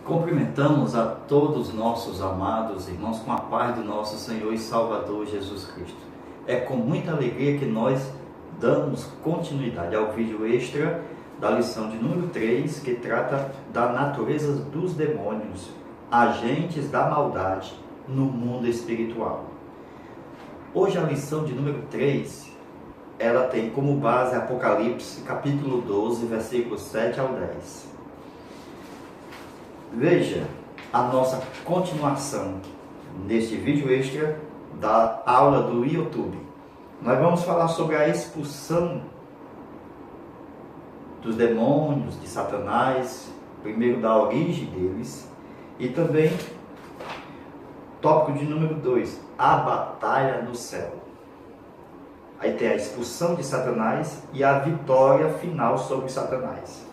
Cumprimentamos a todos nossos amados irmãos com a paz do nosso Senhor e Salvador Jesus Cristo. É com muita alegria que nós damos continuidade ao vídeo extra da lição de número 3, que trata da natureza dos demônios, agentes da maldade no mundo espiritual. Hoje a lição de número 3, ela tem como base Apocalipse, capítulo 12, versículos 7 ao 10. Veja a nossa continuação neste vídeo extra da aula do YouTube. Nós vamos falar sobre a expulsão dos demônios, de Satanás, primeiro da origem deles, e também, tópico de número 2, a batalha no céu. Aí tem a expulsão de Satanás e a vitória final sobre Satanás.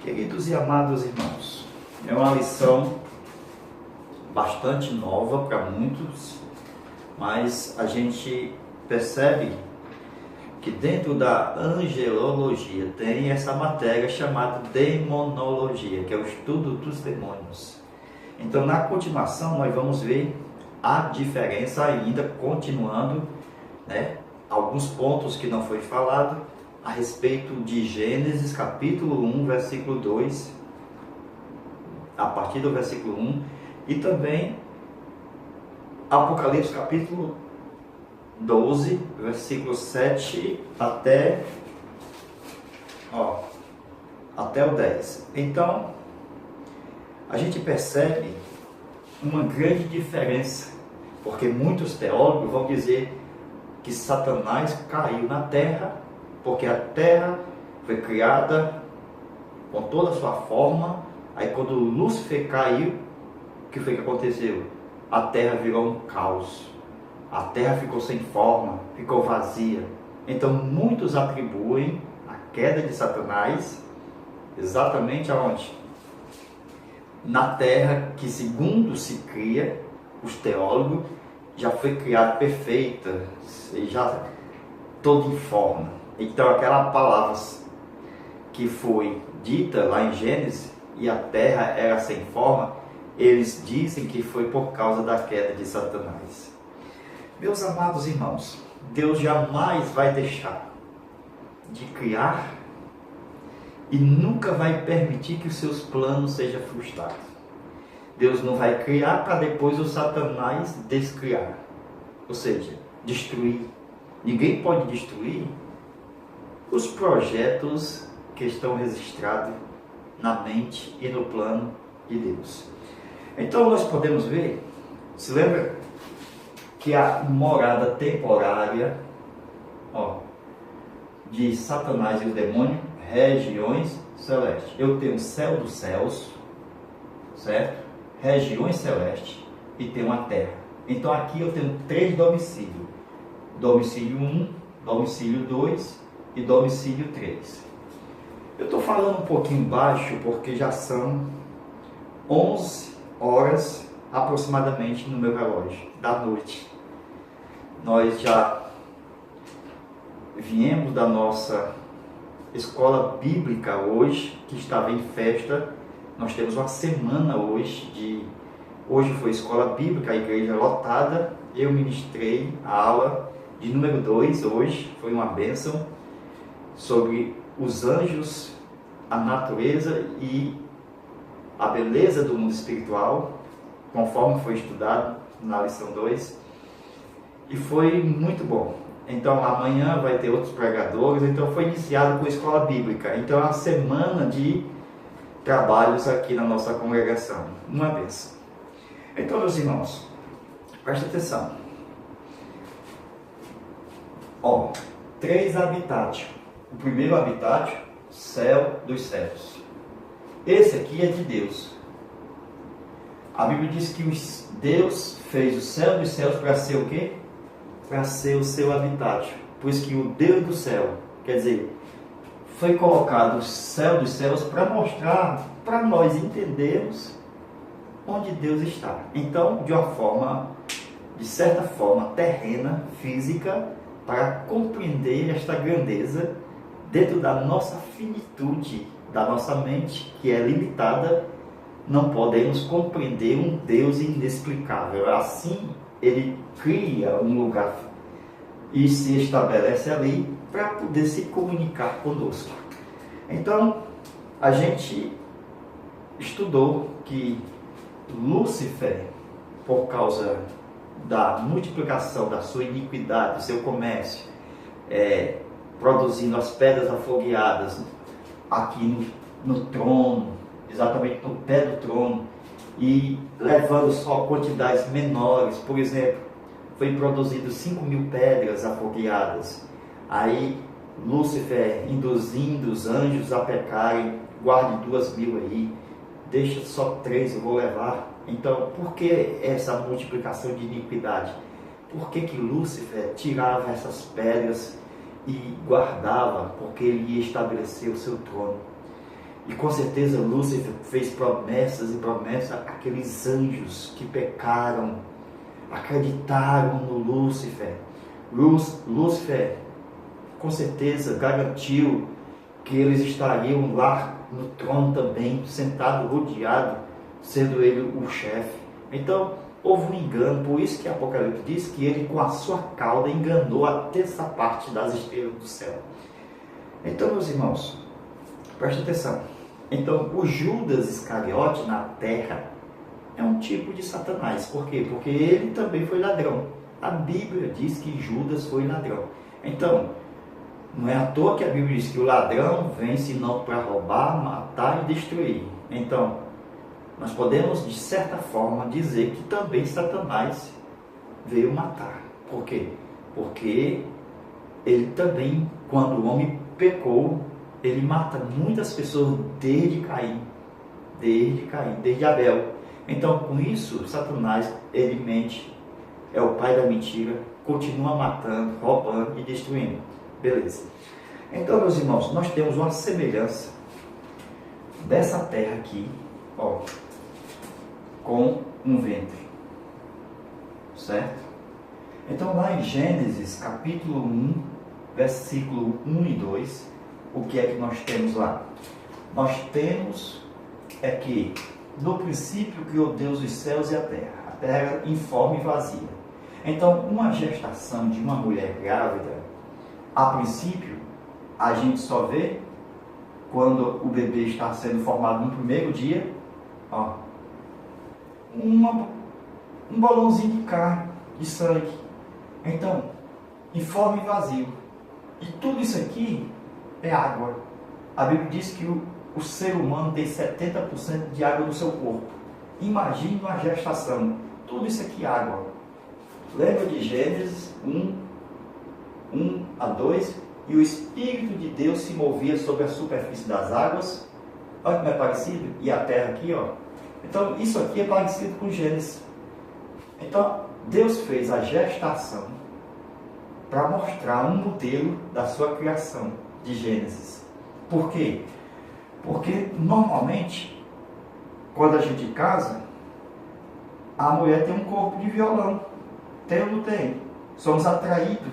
Queridos e amados irmãos, é uma lição bastante nova para muitos, mas a gente percebe que dentro da angelologia tem essa matéria chamada demonologia, que é o estudo dos demônios. Então, na continuação, nós vamos ver a diferença ainda, continuando, alguns pontos que não foi falado a respeito de Gênesis capítulo 1, versículo 2, a partir do versículo 1, e também Apocalipse capítulo 12, versículo 7 até o 10. Então, a gente percebe uma grande diferença, porque muitos teólogos vão dizer que Satanás caiu na terra, porque a terra foi criada com toda a sua forma. Aí quando Lúcifer caiu, o que foi que aconteceu? A terra virou um caos. A terra ficou sem forma, ficou vazia. Então muitos atribuem a queda de Satanás exatamente aonde? Na terra que, segundo se cria, os teólogos, já foi criada perfeita, já toda em forma. Então aquela palavra que foi dita lá em Gênesis, e a terra era sem forma, eles dizem que foi por causa da queda de Satanás. Meus amados irmãos, Deus jamais vai deixar de criar e nunca vai permitir que os seus planos sejam frustrados. Deus não vai criar para depois o Satanás descriar, ou seja, destruir. Ninguém pode destruir os projetos que estão registrados na mente e no plano de Deus. Então nós podemos ver, se lembra que a morada temporária de Satanás e os demônios, regiões celestes. Eu tenho o céu dos céus, certo? Regiões celestes, e tenho a terra. Então aqui eu tenho 3 domicílios: domicílio 1, domicílio 2 e domicílio 3. Eu estou falando um pouquinho baixo porque já são 11 horas aproximadamente no meu relógio da noite. Nós já viemos da nossa escola bíblica hoje, que estava em festa. Nós temos uma semana hoje hoje foi escola bíblica, a igreja lotada. Eu ministrei a aula de número 2 hoje, foi uma bênção, sobre os anjos, a natureza e a beleza do mundo espiritual, conforme foi estudado na lição 2, e foi muito bom. Então amanhã vai ter outros pregadores. Então foi iniciado com a escola bíblica. Então é uma semana de trabalhos aqui na nossa congregação, uma vez. Então, meus irmãos, preste atenção. 3 habitátios. O primeiro habitátil, céu dos céus. Esse aqui é de Deus. A Bíblia diz que Deus fez o céu dos céus para ser o quê? Para ser o seu habitátil. Por isso que o Deus do céu, quer dizer, foi colocado o céu dos céus para mostrar, para nós entendermos onde Deus está. Então, de certa forma terrena, física, para compreender esta grandeza dentro da nossa finitude, da nossa mente, que é limitada, não podemos compreender um Deus inexplicável. Assim, ele cria um lugar e se estabelece ali para poder se comunicar conosco. Então, a gente estudou que Lúcifer, por causa da multiplicação da sua iniquidade, do seu comércio, produzindo as pedras afogueadas aqui no trono, exatamente no pé do trono, e levando só quantidades menores. Por exemplo, foi produzido 5.000 pedras afogueadas. Aí Lúcifer induzindo os anjos a pecarem, guarde 2.000 aí, deixa só 3, eu vou levar. Então, por que essa multiplicação de iniquidade? Por que Lúcifer tirava essas pedras e guardava? Porque ele ia estabelecer o seu trono. E com certeza Lúcifer fez promessas e promessas àqueles anjos que pecaram, acreditaram no Lúcifer. Lúcifer com certeza garantiu que eles estariam lá no trono também, sentado, rodeado, sendo ele o chefe. Então, houve um engano, por isso que Apocalipse diz que ele com a sua cauda enganou a terça parte das estrelas do céu. Então, meus irmãos, preste atenção. Então, o Judas Iscariote na terra é um tipo de Satanás. Por quê? Porque ele também foi ladrão. A Bíblia diz que Judas foi ladrão. Então, não é à toa que a Bíblia diz que o ladrão vem senão para roubar, matar e destruir. Então, nós podemos, de certa forma, dizer que também Satanás veio matar. Por quê? Porque ele também, quando o homem pecou, ele mata muitas pessoas desde Caim, desde Abel. Então, com isso, Satanás, ele mente, é o pai da mentira, continua matando, roubando e destruindo. Beleza. Então, meus irmãos, nós temos uma semelhança dessa terra aqui, ó, com um ventre, certo? Então, lá em Gênesis, capítulo 1, versículo 1 e 2, o que é que nós temos lá? Nós temos que no princípio criou Deus os céus e a terra era informe e vazia. Então, uma gestação de uma mulher grávida, a princípio, a gente só vê quando o bebê está sendo formado no primeiro dia, ó, um balãozinho de carne, de sangue. Então, informe e vazio. E tudo isso aqui é água. A Bíblia diz que o ser humano tem 70% de água no seu corpo. Imagine uma gestação. Tudo isso aqui é água. Lembra de Gênesis 1 a 2? E o Espírito de Deus se movia sobre a superfície das águas. Olha como é parecido. E a terra aqui, ó. Então, isso aqui é parecido com Gênesis. Então, Deus fez a gestação para mostrar um modelo da sua criação de Gênesis. Por quê? Porque, normalmente, quando a gente casa, a mulher tem um corpo de violão. Tem ou não tem? Somos atraídos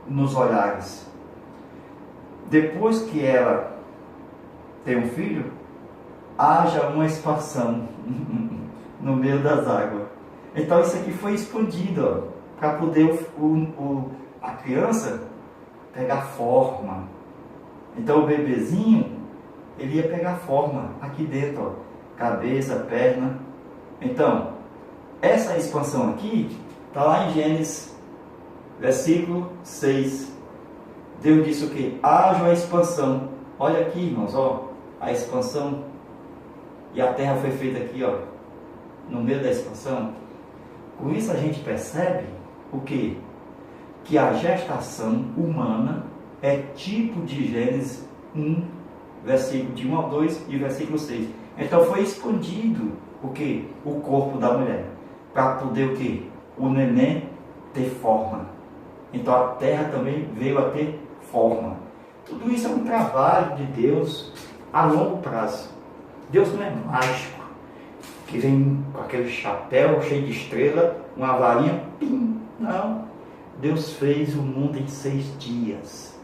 nos olhares. Depois que ela tem um filho, haja uma expansão no meio das águas. Então isso aqui foi expandido para poder a criança pegar forma. Então o bebezinho, ele ia pegar forma aqui dentro, ó, cabeça, perna. Então, essa expansão aqui está lá em Gênesis, versículo 6. Deus disse o que? Haja a expansão. Olha aqui, irmãos, ó, a expansão. E a terra foi feita aqui, ó, no meio da expansão. Com isso a gente percebe o que? Que a gestação humana é tipo de Gênesis 1, versículo de 1 ao 2 e versículo 6. Então foi expandido o que? O corpo da mulher. Para poder o que? O neném ter forma. Então a terra também veio a ter forma. Tudo isso é um trabalho de Deus a longo prazo. Deus não é mágico, que vem com aquele chapéu cheio de estrela, uma varinha, pim, não. Deus fez o mundo em 6 dias.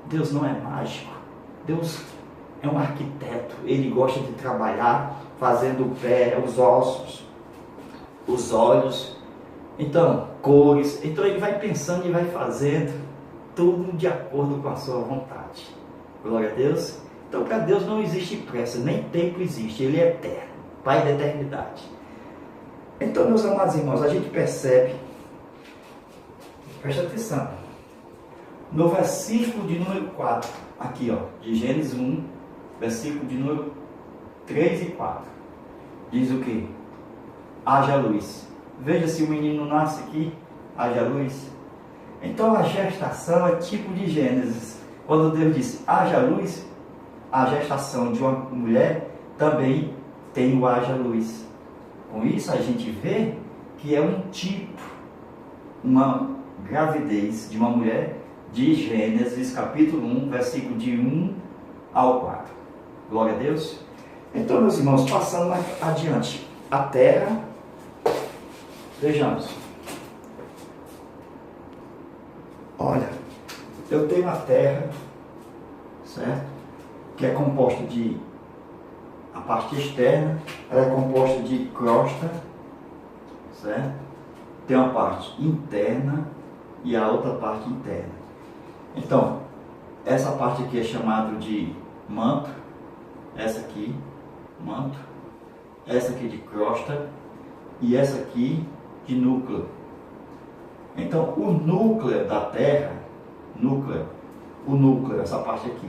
Deus não é mágico. Deus é um arquiteto, ele gosta de trabalhar fazendo o pé, os ossos, os olhos, então, cores. Então ele vai pensando e vai fazendo tudo de acordo com a sua vontade. Glória a Deus. Então para Deus não existe pressa, nem tempo existe, Ele é eterno, Pai da eternidade. Então, meus amados irmãos, a gente percebe, presta atenção, no versículo de número 4, aqui ó, de Gênesis 1, versículo de número 3 e 4, diz o que? Haja luz. Veja se o menino nasce aqui, haja luz. Então a gestação é tipo de Gênesis. Quando Deus disse haja luz, a gestação de uma mulher também tem o haja luz. Com isso a gente vê que é um tipo, uma gravidez de uma mulher de Gênesis capítulo 1, versículo de 1 ao 4. Glória a Deus. Então, meus irmãos, passando adiante, a terra, vejamos. Olha, eu tenho a terra, certo? Que é composta de, a parte externa, ela é composta de crosta, certo? Tem uma parte interna e a outra parte interna. Então, essa parte aqui é chamada de manto, essa aqui, manto, essa aqui de crosta e essa aqui de núcleo. Então, o núcleo da Terra, o núcleo, essa parte aqui,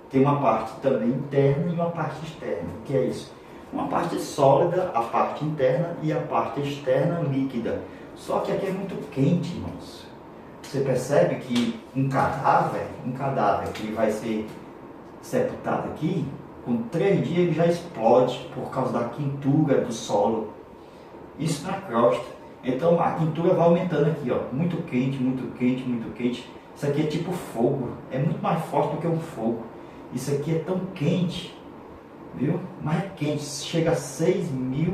tem uma parte também interna e uma parte externa. O que é isso? Uma parte sólida, a parte interna, e a parte externa líquida. Só que aqui é muito quente, irmãos. Você percebe que um cadáver que vai ser sepultado aqui, com 3 dias ele já explode por causa da quentura do solo. Isso na crosta. Então a quentura vai aumentando aqui, ó. Muito quente, muito quente, muito quente. Isso aqui é tipo fogo. É muito mais forte do que um fogo. Isso aqui é tão quente, viu? Mas é quente. Chega a 6.000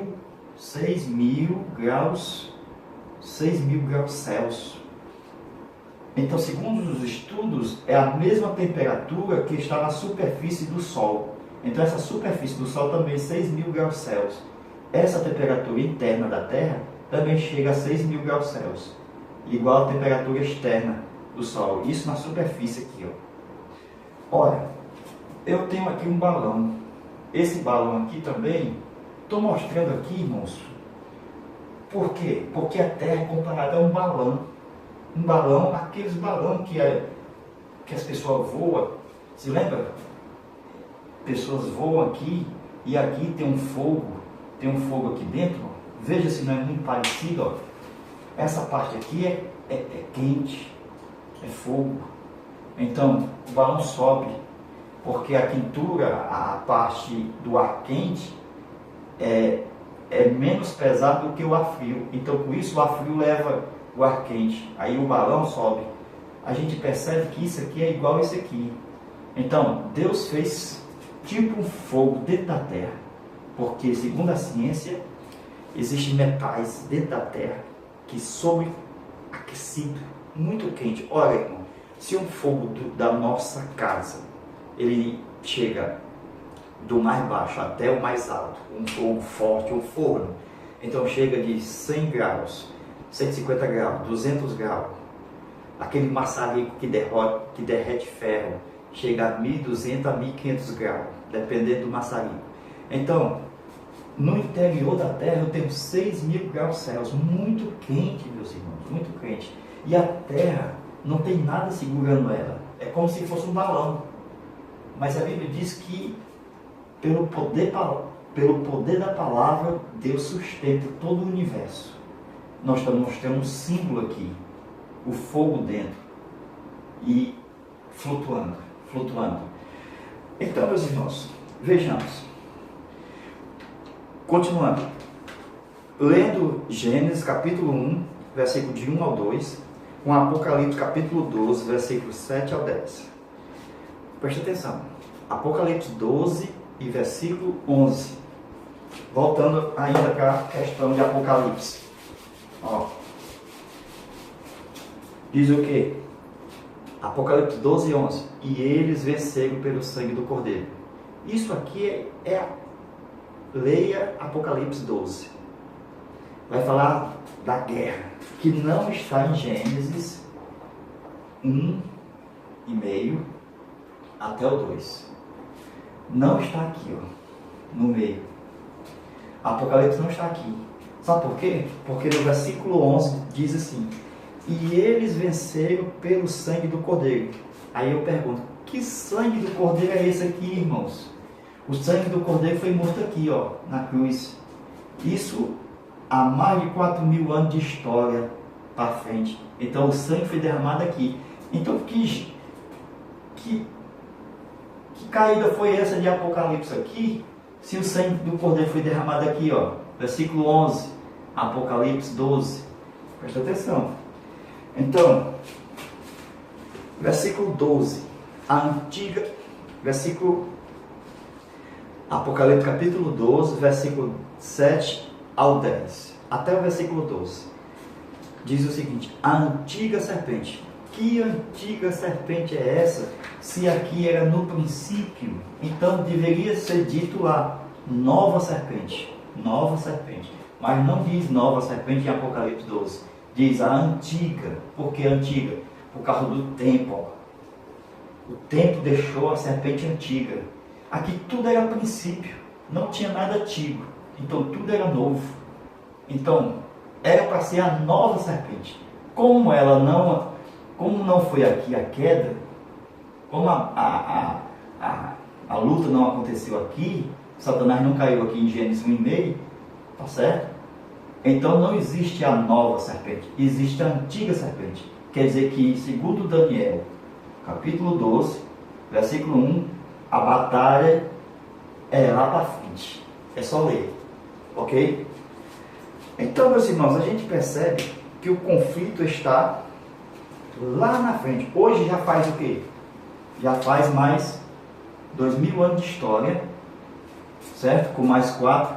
graus, 6.000 graus Celsius. Então, segundo os estudos, é a mesma temperatura que está na superfície do Sol. Então, essa superfície do Sol também é 6.000 graus Celsius. Essa temperatura interna da Terra também chega a 6.000 graus Celsius, igual à temperatura externa do Sol. Isso na superfície aqui, ó. Olha, eu tenho aqui um balão. Esse balão aqui também, estou mostrando aqui, irmãos. Por quê? Porque a Terra é comparada a um balão. Um balão, aqueles balões que as pessoas voam. Se lembra? Pessoas voam aqui e aqui tem um fogo aqui dentro. Ó. Veja se não é muito parecido. Ó. Essa parte aqui é quente, é fogo. Então o balão sobe, porque a quentura, a parte do ar quente é menos pesado do que o ar frio. Então com isso o ar frio leva o ar quente, aí o balão sobe. A gente percebe que isso aqui é igual a isso aqui. Então Deus fez tipo um fogo dentro da terra, porque segundo a ciência existem metais dentro da terra que sobreaquecido, muito quente. Olha, irmão, se um fogo da nossa casa ele chega do mais baixo até o mais alto, um fogo forte, um forno, então chega de 100 graus, 150 graus, 200 graus, aquele maçarico que derrete ferro, chega a 1.200 a 1.500 graus, dependendo do maçarico. Então, no interior da Terra eu tenho 6.000 graus Celsius, muito quente, meus irmãos, muito quente. E a Terra não tem nada segurando ela, é como se fosse um balão. Mas a Bíblia diz que pelo poder da palavra, Deus sustenta todo o universo. Nós estamos mostrando um símbolo aqui, o fogo dentro e flutuando. Então, meus irmãos, vejamos. Continuando. Lendo Gênesis capítulo 1, versículo de 1 ao 2, com Apocalipse capítulo 12, versículos 7 ao 10. Preste atenção. Apocalipse 12 e versículo 11. Voltando ainda para a questão de Apocalipse. Ó. Diz o que? Apocalipse 12 e 11. E eles venceram pelo sangue do Cordeiro Isso aqui leia Apocalipse 12. Vai falar da guerra, que não está em Gênesis 1,5 até o 2. Não está aqui, no meio. Apocalipse não está aqui. Sabe por quê? Porque no versículo 11 diz assim: e eles venceram pelo sangue do Cordeiro. Aí eu pergunto, que sangue do Cordeiro é esse aqui, irmãos? O sangue do Cordeiro foi morto aqui, na cruz. Isso há mais de 4.000 anos de história para frente. Então o sangue foi derramado aqui. Então que caída foi essa de Apocalipse aqui, se o sangue do Cordeiro foi derramado aqui, versículo 11, Apocalipse 12. Presta atenção. Então, versículo 12, Apocalipse capítulo 12, versículo 7 ao 10, até o versículo 12, diz o seguinte: a antiga serpente. Que antiga serpente é essa, se aqui era no princípio? Então deveria ser dito lá, nova serpente, mas não diz nova serpente em Apocalipse 12, diz a antiga. Por que antiga? Por causa do tempo. O tempo deixou a serpente antiga. Aqui tudo era princípio, não tinha nada antigo, então tudo era novo. Então era para ser a nova serpente. Como não foi aqui a queda, como a luta não aconteceu aqui, Satanás não caiu aqui em Gênesis 1,5, tá certo? Então não existe a nova serpente, existe a antiga serpente. Quer dizer que, segundo Daniel, capítulo 12, versículo 1, a batalha é lá para frente. É só ler, ok? Então, meus irmãos, a gente percebe que o conflito está lá na frente. Hoje já faz o quê? Já faz mais 2.000 anos de história, certo? Com mais 4,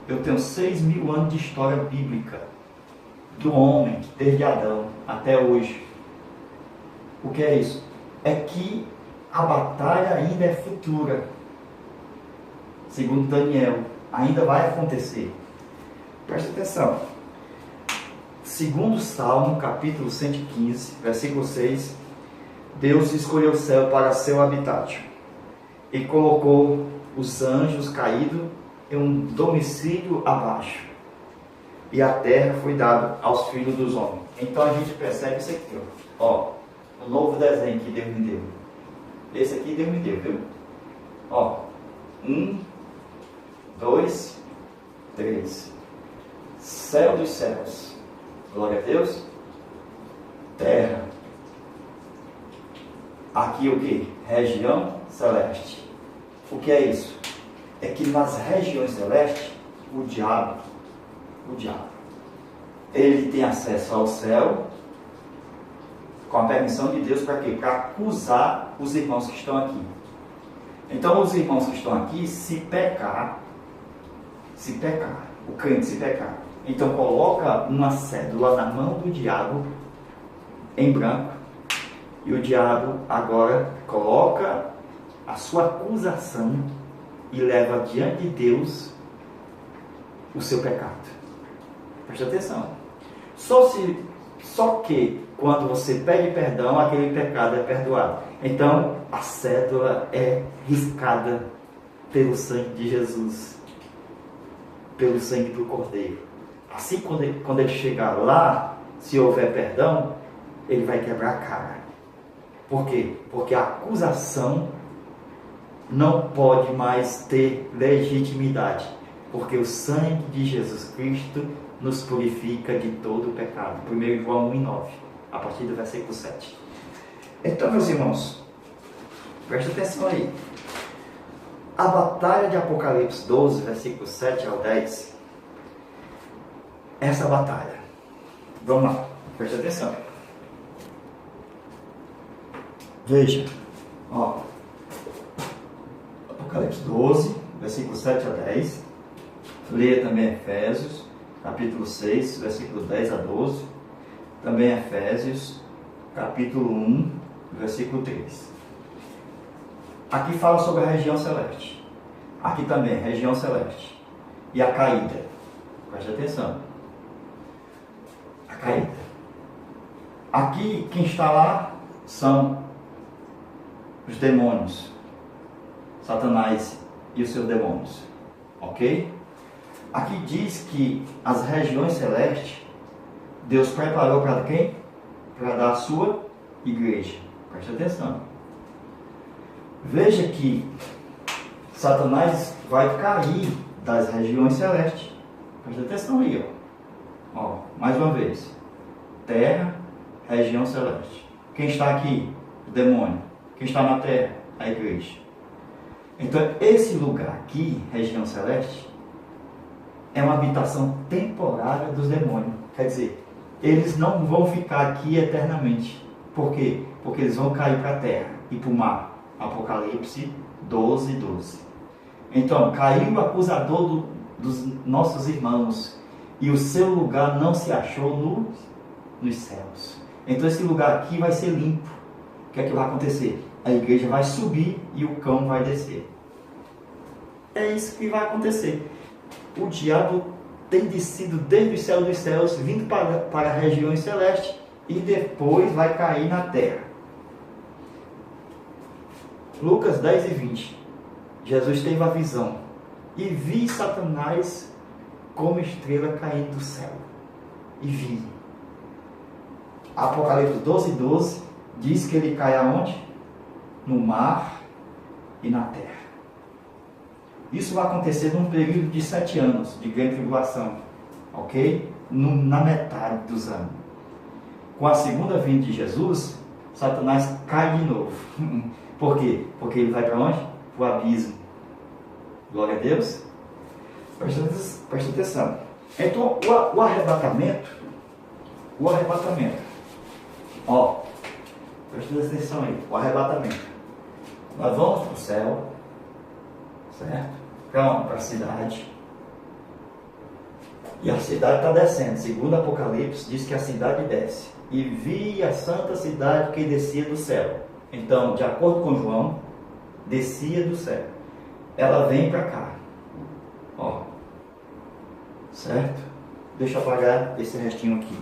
eu tenho 6.000 anos de história bíblica do homem, desde Adão até hoje. O que é isso? É que a batalha ainda é futura. Segundo Daniel, ainda vai acontecer. Presta atenção. Segundo Salmo, capítulo 115, versículo 6, Deus escolheu o céu para seu habitat e colocou os anjos caídos em um domicílio abaixo, e a terra foi dada aos filhos dos homens. Então a gente percebe isso aqui, o novo desenho que Deus me deu. Esse aqui Deus me deu, viu? 1, 2, 3. Céu dos céus. Glória a Deus. Terra. Aqui o que? Região celeste. O que é isso? É que nas regiões celestes, o diabo, ele tem acesso ao céu com a permissão de Deus para quê? Para acusar os irmãos que estão aqui. Então os irmãos que estão aqui, se pecar, o crente se pecar, então coloca uma cédula na mão do diabo em branco, e o diabo agora coloca a sua acusação e leva diante de Deus o seu pecado. Preste atenção. Só que quando você pede perdão, aquele pecado é perdoado. Então a cédula é riscada pelo sangue de Jesus, pelo sangue do Cordeiro. Assim, quando ele chegar lá, se houver perdão, ele vai quebrar a cara. Por quê? Porque a acusação não pode mais ter legitimidade, porque o sangue de Jesus Cristo nos purifica de todo o pecado. 1 João 1,9, a partir do versículo 7. Então, meus irmãos, presta atenção aí. A batalha de Apocalipse 12, versículos 7 ao 10, essa batalha, vamos lá, presta atenção. Veja, Apocalipse 12, versículos 7 a 10, leia também Efésios, capítulo 6, versículo 10 a 12, também Efésios, capítulo 1, versículo 3. Aqui fala sobre a região celeste. Aqui também, região celeste. E a caída. Preste atenção. A caída. Aqui, quem está lá são os demônios. Satanás e os seus demônios. Ok? Aqui diz que as regiões celestes, Deus preparou para quem? Para dar a sua igreja. Preste atenção. Veja que Satanás vai cair das regiões celestes. Preste atenção aí, ó. Mais uma vez. Terra, região celeste. Quem está aqui? O demônio. Quem está na terra? A igreja. Então, esse lugar aqui, região celeste, é uma habitação temporária dos demônios. Quer dizer, eles não vão ficar aqui eternamente. Por quê? Porque eles vão cair para a terra e para o mar. Apocalipse 12, 12. Então, caiu o acusador dos nossos irmãos e o seu lugar não se achou nos céus. Então, esse lugar aqui vai ser limpo. O que é que vai acontecer? A igreja vai subir e o cão vai descer. É isso que vai acontecer. O diabo tem descido desde o céu dos céus, vindo para regiões celestes e depois vai cair na terra. Lucas 10 e 20. Jesus teve a visão e vi Satanás como estrela caindo do céu. E vi. Apocalipse 12, 12 diz que ele cai aonde? No mar e na terra. Isso vai acontecer num período de 7 anos de grande tribulação, ok? Na metade dos anos. Com a segunda vinda de Jesus, Satanás cai de novo. Por quê? Porque ele vai para onde? Para o abismo. Glória a Deus. Presta atenção. Então, o arrebatamento, ó, presta atenção aí, o arrebatamento. Nós vamos para o céu, certo? Para onde? Para a cidade. E a cidade está descendo. Segundo Apocalipse, diz que a cidade desce. E vi a santa cidade que descia do céu. Então, de acordo com João, descia do céu. Ela vem para cá. Ó. Certo? Deixa eu apagar esse restinho aqui.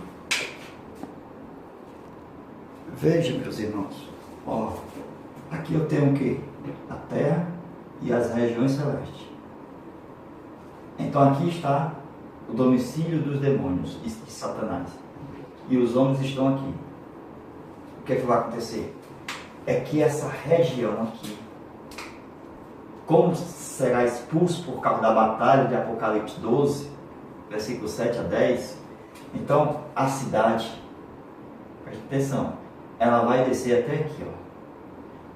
Veja, meus irmãos. Ó. Aqui eu tenho o quê? A terra e as regiões celestes. Então aqui está o domicílio dos demônios e de Satanás. E os homens estão aqui. O que é que vai acontecer? É que essa região aqui, como será expulso por causa da batalha de Apocalipse 12, versículo 7 a 10, então a cidade, preste atenção, ela vai descer até aqui, ó.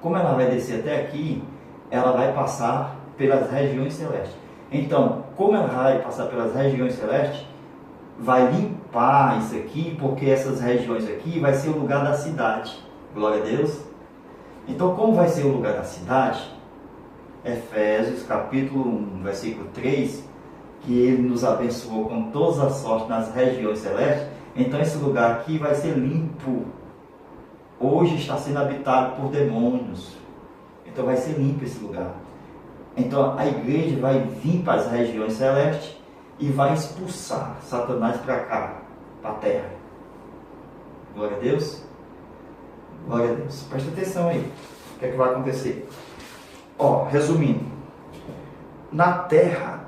Como ela vai descer até aqui, ela vai passar pelas regiões celestes. Então, como ela vai passar pelas regiões celestes, vai limpar isso aqui, porque essas regiões aqui vai ser o lugar da cidade. Glória a Deus. Então, como vai ser o lugar da cidade? Efésios capítulo 1, versículo 3, que ele nos abençoou com todas as sortes nas regiões celestes. Então, esse lugar aqui vai ser limpo. Hoje está sendo habitado por demônios. Então, vai ser limpo esse lugar. Então a igreja vai vir para as regiões celestes e vai expulsar Satanás para cá, para a terra. Glória a Deus. Glória a Deus. Presta atenção aí. O que é que vai acontecer? Ó, resumindo. Na terra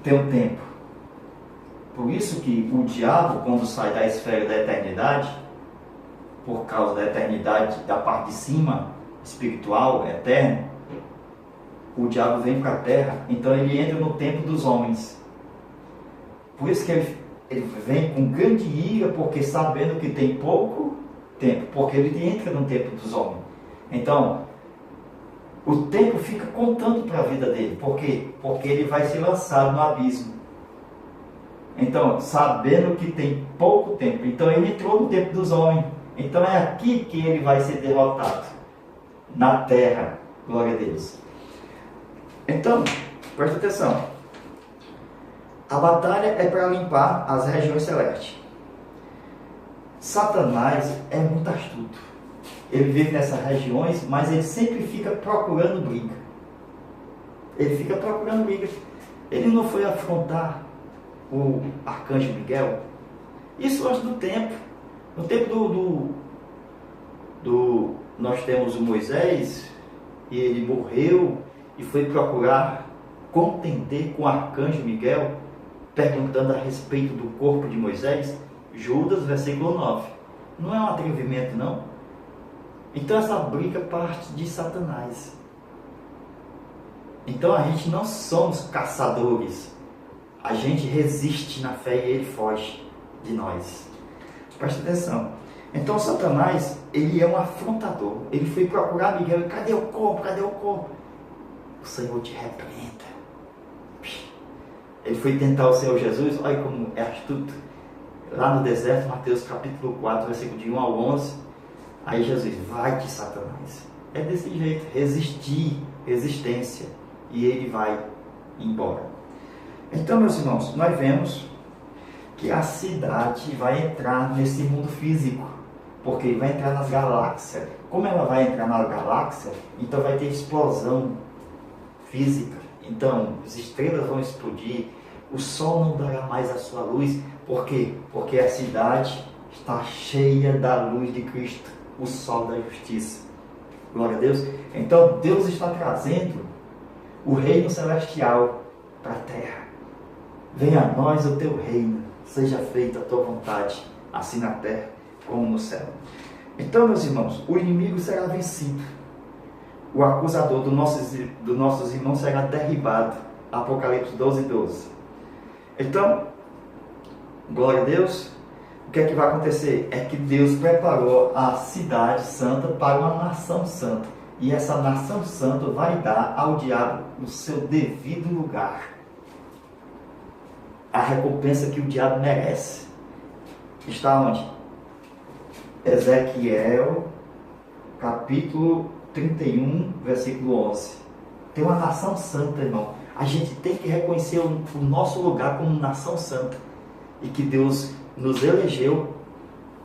tem um tempo. Por isso que o diabo, quando sai da esfera da eternidade, por causa da eternidade da parte de cima, espiritual, eterno, o diabo vem para a terra, então ele entra no tempo dos homens. Por isso que ele vem com grande ira, porque sabendo que tem pouco tempo, porque ele entra no tempo dos homens. Então, o tempo fica contando para a vida dele. Por quê? Porque ele vai se lançar no abismo. Então, sabendo que tem pouco tempo, então ele entrou no tempo dos homens. Então é aqui que ele vai ser derrotado. Na terra. Glória a Deus. Então, presta atenção. A batalha é para limpar as regiões celestes. Satanás é muito astuto. Ele vive nessas regiões, mas ele sempre fica procurando briga. Ele fica procurando briga. Ele não foi afrontar o arcanjo Miguel? Isso antes do tempo. No tempo nós temos o Moisés, e ele morreu e foi procurar contender com o arcanjo Miguel, perguntando a respeito do corpo de Moisés. Judas, versículo 9. Não é um atrevimento, não? Então essa briga parte de Satanás. Então a gente não somos caçadores. A gente resiste na fé e ele foge de nós. Presta atenção. Então Satanás, ele é um afrontador. Ele foi procurar Miguel e cadê o corpo? Cadê o corpo? O Senhor te repreenda. Ele foi tentar o Senhor Jesus, olha como é astuto. Lá no deserto, Mateus capítulo 4, versículo de 1 ao 11. Aí Jesus, vai-te Satanás. É desse jeito, resistir, resistência. E ele vai embora. Então, meus irmãos, nós vemos que a cidade vai entrar nesse mundo físico, porque vai entrar nas galáxias. Como ela vai entrar na galáxia, então vai ter explosão física. Então, as estrelas vão explodir, o sol não dará mais a sua luz. Por quê? Porque a cidade está cheia da luz de Cristo, o sol da justiça. Glória a Deus. Então, Deus está trazendo o reino celestial para a terra. Venha a nós o teu reino, seja feita a tua vontade, assim na terra como no céu. Então, meus irmãos, o inimigo será vencido. O acusador dos nossos irmãos será derribado. Apocalipse 12, 12. Então, glória a Deus. O que é que vai acontecer? É que Deus preparou a cidade santa para uma nação santa. E essa nação santa vai dar ao diabo o seu devido lugar. A recompensa que o diabo merece. Está onde? Ezequiel, capítulo 31, versículo 11. Tem uma nação santa, irmão. A gente tem que reconhecer o nosso lugar como nação santa. E que Deus nos elegeu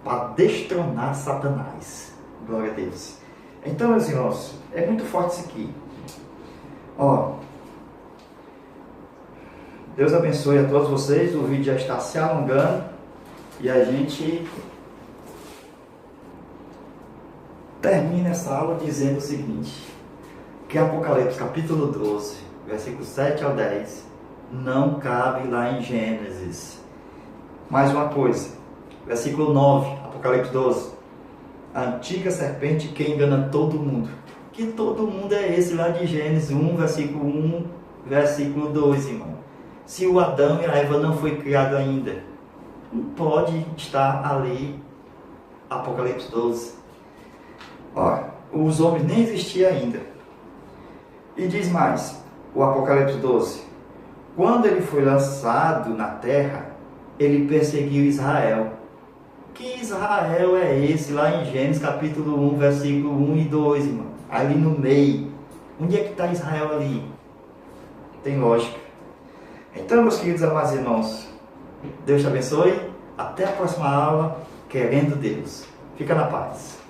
para destronar Satanás. Glória a Deus. Então, meus irmãos, é muito forte isso aqui. Ó, Deus abençoe a todos vocês. O vídeo já está se alongando. E a gente termina essa aula dizendo o seguinte: que Apocalipse capítulo 12, versículos 7 ao 10, não cabe lá em Gênesis. Mais uma coisa, versículo 9, Apocalipse 12. A antiga serpente que engana todo mundo. Que todo mundo é esse lá de Gênesis 1, versículo 1, versículo 2, irmão. Se o Adão e a Eva não foi criado ainda, não pode estar ali, Apocalipse 12. Ó, os homens nem existiam ainda. E diz mais, o Apocalipse 12. Quando ele foi lançado na terra, ele perseguiu Israel. Que Israel é esse lá em Gênesis capítulo 1, versículo 1 e 2, irmão? Ali no meio. Onde é que está Israel ali? Tem lógica. Então, meus queridos amados irmãos, Deus te abençoe. Até a próxima aula, querendo Deus. Fica na paz.